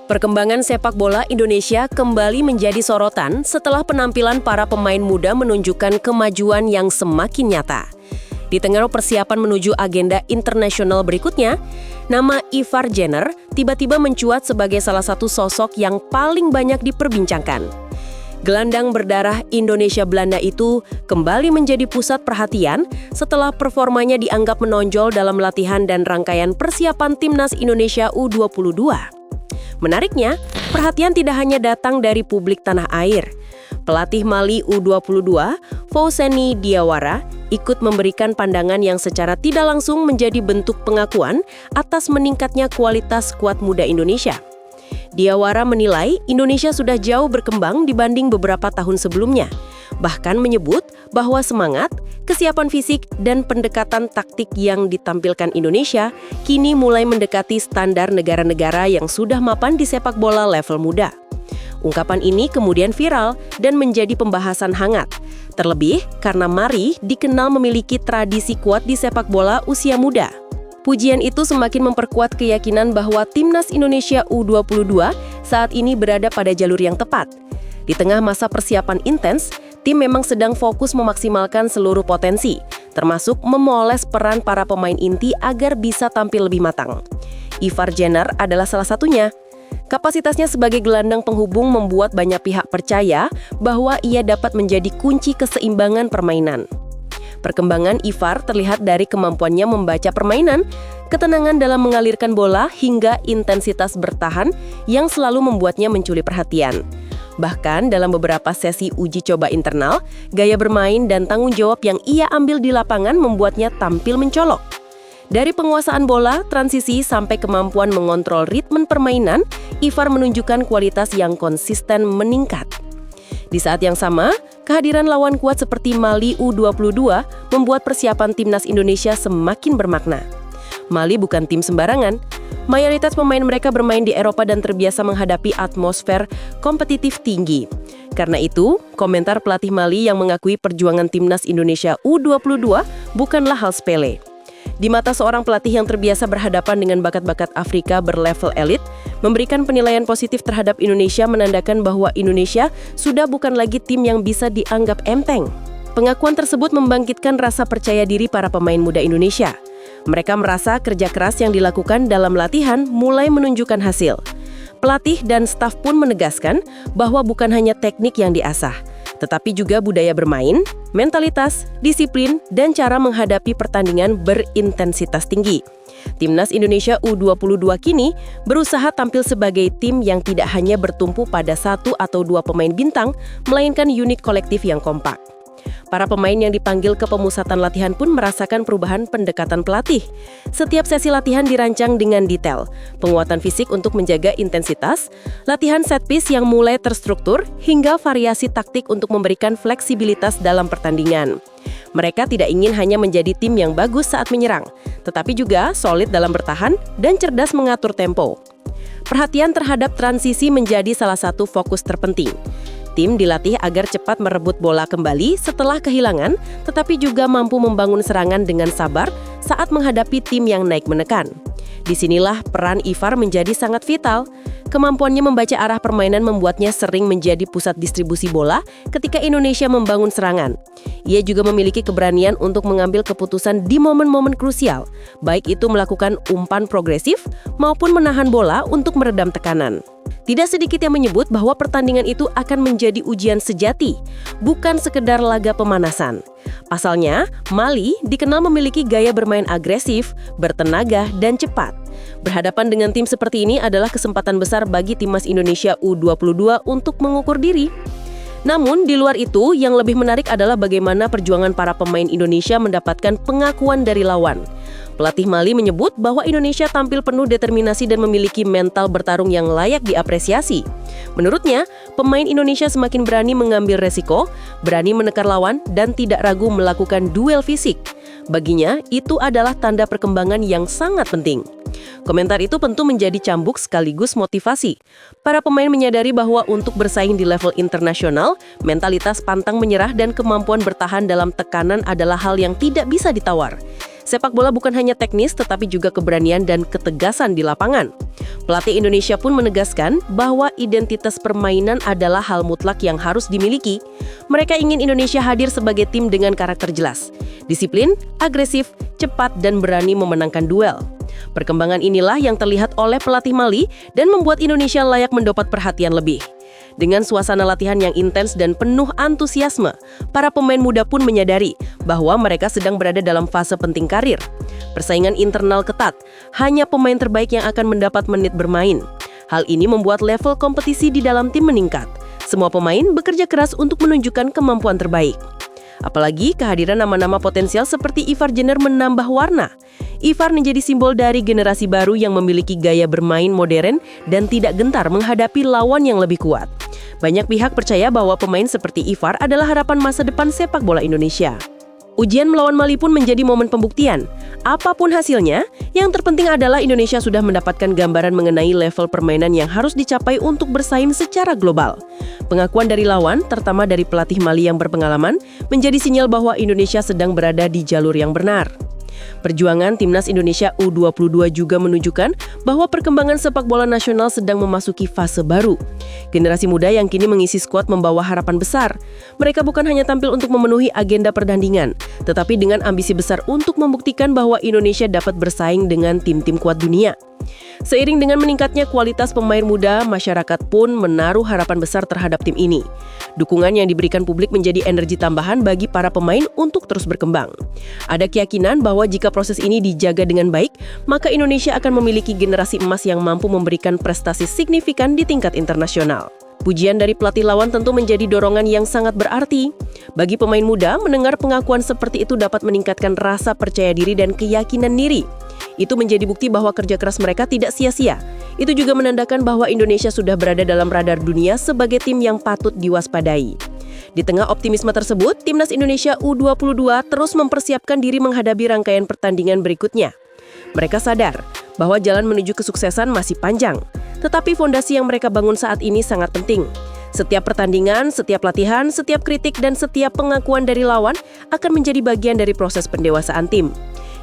Perkembangan sepak bola Indonesia kembali menjadi sorotan setelah penampilan para pemain muda menunjukkan kemajuan yang semakin nyata. Di tengah persiapan menuju agenda internasional berikutnya, nama Ivar Jenner tiba-tiba mencuat sebagai salah satu sosok yang paling banyak diperbincangkan. Gelandang berdarah Indonesia-Belanda itu kembali menjadi pusat perhatian setelah performanya dianggap menonjol dalam latihan dan rangkaian persiapan Timnas Indonesia U22. Menariknya, perhatian tidak hanya datang dari publik tanah air. Pelatih Mali U22, Fousseni Diawara, ikut memberikan pandangan yang secara tidak langsung menjadi bentuk pengakuan atas meningkatnya kualitas skuad muda Indonesia. Diawara menilai Indonesia sudah jauh berkembang dibanding beberapa tahun sebelumnya, bahkan menyebut bahwa semangat, kesiapan fisik, dan pendekatan taktik yang ditampilkan Indonesia kini mulai mendekati standar negara-negara yang sudah mapan di sepak bola level muda. Ungkapan ini kemudian viral dan menjadi pembahasan hangat, terlebih karena Mari dikenal memiliki tradisi kuat di sepak bola usia muda. Pujian itu semakin memperkuat keyakinan bahwa Timnas Indonesia U22 saat ini berada pada jalur yang tepat. Di tengah masa persiapan intens, tim memang sedang fokus memaksimalkan seluruh potensi, termasuk memoles peran para pemain inti agar bisa tampil lebih matang. Ivar Jenner adalah salah satunya. Kapasitasnya sebagai gelandang penghubung membuat banyak pihak percaya bahwa ia dapat menjadi kunci keseimbangan permainan. Perkembangan Ivar terlihat dari kemampuannya membaca permainan, ketenangan dalam mengalirkan bola, hingga intensitas bertahan yang selalu membuatnya mencuri perhatian. Bahkan dalam beberapa sesi uji coba internal, gaya bermain dan tanggung jawab yang ia ambil di lapangan membuatnya tampil mencolok. Dari penguasaan bola, transisi, sampai kemampuan mengontrol ritme permainan, Ivar menunjukkan kualitas yang konsisten meningkat. Di saat yang sama, kehadiran lawan kuat seperti Mali U22 membuat persiapan Timnas Indonesia semakin bermakna. Mali bukan tim sembarangan. Mayoritas pemain mereka bermain di Eropa dan terbiasa menghadapi atmosfer kompetitif tinggi. Karena itu, komentar pelatih Mali yang mengakui perjuangan Timnas Indonesia U22 bukanlah hal sepele. Di mata seorang pelatih yang terbiasa berhadapan dengan bakat-bakat Afrika berlevel elit, memberikan penilaian positif terhadap Indonesia menandakan bahwa Indonesia sudah bukan lagi tim yang bisa dianggap enteng. Pengakuan tersebut membangkitkan rasa percaya diri para pemain muda Indonesia. Mereka merasa kerja keras yang dilakukan dalam latihan mulai menunjukkan hasil. Pelatih dan staf pun menegaskan bahwa bukan hanya teknik yang diasah, tetapi juga budaya bermain, mentalitas, disiplin, dan cara menghadapi pertandingan berintensitas tinggi. Timnas Indonesia U22 kini berusaha tampil sebagai tim yang tidak hanya bertumpu pada satu atau dua pemain bintang, melainkan unit kolektif yang kompak. Para pemain yang dipanggil ke pemusatan latihan pun merasakan perubahan pendekatan pelatih. Setiap sesi latihan dirancang dengan detail, penguatan fisik untuk menjaga intensitas, latihan set piece yang mulai terstruktur, hingga variasi taktik untuk memberikan fleksibilitas dalam pertandingan. Mereka tidak ingin hanya menjadi tim yang bagus saat menyerang, tetapi juga solid dalam bertahan dan cerdas mengatur tempo. Perhatian terhadap transisi menjadi salah satu fokus terpenting. Tim dilatih agar cepat merebut bola kembali setelah kehilangan, tetapi juga mampu membangun serangan dengan sabar saat menghadapi tim yang naik menekan. Disinilah peran Ivar menjadi sangat vital. Kemampuannya membaca arah permainan membuatnya sering menjadi pusat distribusi bola ketika Indonesia membangun serangan. Ia juga memiliki keberanian untuk mengambil keputusan di momen-momen krusial, baik itu melakukan umpan progresif maupun menahan bola untuk meredam tekanan. Tidak sedikit yang menyebut bahwa pertandingan itu akan menjadi ujian sejati, bukan sekedar laga pemanasan. Pasalnya, Mali dikenal memiliki gaya bermain agresif, bertenaga, dan cepat. Berhadapan dengan tim seperti ini adalah kesempatan besar bagi Timnas Indonesia U22 untuk mengukur diri. Namun, di luar itu, yang lebih menarik adalah bagaimana perjuangan para pemain Indonesia mendapatkan pengakuan dari lawan. Pelatih Mali menyebut bahwa Indonesia tampil penuh determinasi dan memiliki mental bertarung yang layak diapresiasi. Menurutnya, pemain Indonesia semakin berani mengambil resiko, berani menekan lawan, dan tidak ragu melakukan duel fisik. Baginya, itu adalah tanda perkembangan yang sangat penting. Komentar itu tentu menjadi cambuk sekaligus motivasi. Para pemain menyadari bahwa untuk bersaing di level internasional, mentalitas pantang menyerah dan kemampuan bertahan dalam tekanan adalah hal yang tidak bisa ditawar. Sepak bola bukan hanya teknis, tetapi juga keberanian dan ketegasan di lapangan. Pelatih Indonesia pun menegaskan bahwa identitas permainan adalah hal mutlak yang harus dimiliki. Mereka ingin Indonesia hadir sebagai tim dengan karakter jelas, disiplin, agresif, cepat, dan berani memenangkan duel. Perkembangan inilah yang terlihat oleh pelatih Mali dan membuat Indonesia layak mendapat perhatian lebih. Dengan suasana latihan yang intens dan penuh antusiasme, para pemain muda pun menyadari bahwa mereka sedang berada dalam fase penting karir. Persaingan internal ketat, hanya pemain terbaik yang akan mendapat menit bermain. Hal ini membuat level kompetisi di dalam tim meningkat. Semua pemain bekerja keras untuk menunjukkan kemampuan terbaik. Apalagi kehadiran nama-nama potensial seperti Ivar Jenner menambah warna. Ivar menjadi simbol dari generasi baru yang memiliki gaya bermain modern dan tidak gentar menghadapi lawan yang lebih kuat. Banyak pihak percaya bahwa pemain seperti Ivar adalah harapan masa depan sepak bola Indonesia. Ujian melawan Mali pun menjadi momen pembuktian. Apapun hasilnya, yang terpenting adalah Indonesia sudah mendapatkan gambaran mengenai level permainan yang harus dicapai untuk bersaing secara global. Pengakuan dari lawan, terutama dari pelatih Mali yang berpengalaman, menjadi sinyal bahwa Indonesia sedang berada di jalur yang benar. Perjuangan Timnas Indonesia U22 juga menunjukkan bahwa perkembangan sepak bola nasional sedang memasuki fase baru. Generasi muda yang kini mengisi skuad membawa harapan besar. Mereka bukan hanya tampil untuk memenuhi agenda pertandingan, tetapi dengan ambisi besar untuk membuktikan bahwa Indonesia dapat bersaing dengan tim-tim kuat dunia. Seiring dengan meningkatnya kualitas pemain muda, masyarakat pun menaruh harapan besar terhadap tim ini. Dukungan yang diberikan publik menjadi energi tambahan bagi para pemain untuk terus berkembang. Ada keyakinan bahwa jika proses ini dijaga dengan baik, maka Indonesia akan memiliki generasi emas yang mampu memberikan prestasi signifikan di tingkat internasional. Pujian dari pelatih lawan tentu menjadi dorongan yang sangat berarti. Bagi pemain muda, mendengar pengakuan seperti itu dapat meningkatkan rasa percaya diri dan keyakinan diri. Itu menjadi bukti bahwa kerja keras mereka tidak sia-sia. Itu juga menandakan bahwa Indonesia sudah berada dalam radar dunia sebagai tim yang patut diwaspadai. Di tengah optimisme tersebut, Timnas Indonesia U22 terus mempersiapkan diri menghadapi rangkaian pertandingan berikutnya. Mereka sadar bahwa jalan menuju kesuksesan masih panjang, tetapi fondasi yang mereka bangun saat ini sangat penting. Setiap pertandingan, setiap latihan, setiap kritik, dan setiap pengakuan dari lawan akan menjadi bagian dari proses pendewasaan tim.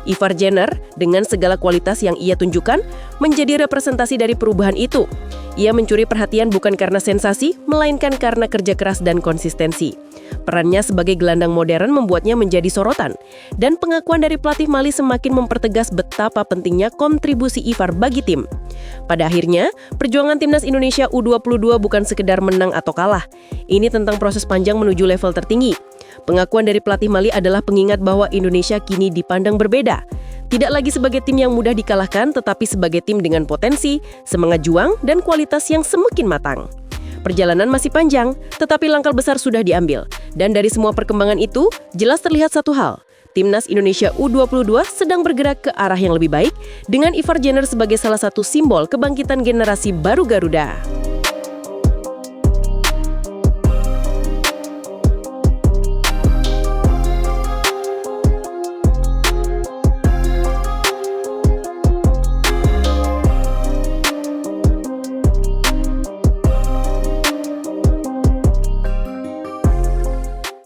Ivar Jenner, dengan segala kualitas yang ia tunjukkan, menjadi representasi dari perubahan itu. Ia mencuri perhatian bukan karena sensasi, melainkan karena kerja keras dan konsistensi. Perannya sebagai gelandang modern membuatnya menjadi sorotan, dan pengakuan dari pelatih Mali semakin mempertegas betapa pentingnya kontribusi Ivar bagi tim. Pada akhirnya, perjuangan Timnas Indonesia U22 bukan sekedar menang atau kalah. Ini tentang proses panjang menuju level tertinggi. Pengakuan dari pelatih Mali adalah pengingat bahwa Indonesia kini dipandang berbeda. Tidak lagi sebagai tim yang mudah dikalahkan, tetapi sebagai tim dengan potensi, semangat juang, dan kualitas yang semakin matang. Perjalanan masih panjang, tetapi langkah besar sudah diambil. Dan dari semua perkembangan itu, jelas terlihat satu hal. Timnas Indonesia U22 sedang bergerak ke arah yang lebih baik, dengan Ivar Jenner sebagai salah satu simbol kebangkitan generasi baru Garuda.